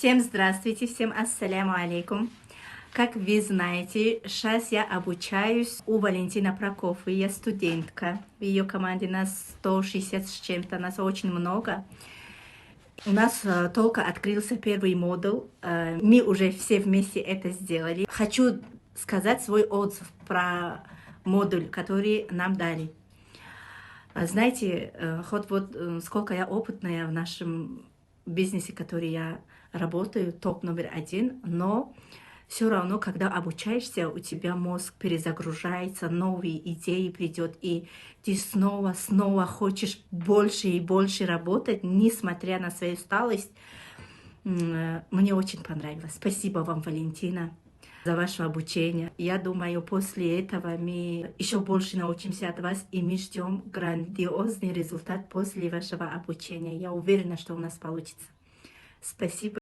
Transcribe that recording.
Всем здравствуйте, всем ассаляму алейкум. Как вы знаете, сейчас я обучаюсь у Валентина Прокофьевой. Я студентка. В ее команде нас 160 с чем-то, нас очень много. У нас только открылся первый модуль. Мы уже все вместе это сделали. Хочу сказать свой отзыв про модуль, который нам дали. Знаете, хоть вот сколько я опытная в нашем бизнесе, который я работаю, топ номер один, но все равно, когда обучаешься, у тебя мозг перезагружается, новые идеи придет, и ты снова хочешь больше и больше работать, несмотря на свою усталость. Мне очень понравилось. Спасибо вам, Валентина, за ваше обучение. Я думаю, после этого мы еще больше научимся от вас, и мы ждем грандиозный результат после вашего обучения. Я уверена, что у нас получится. Спасибо.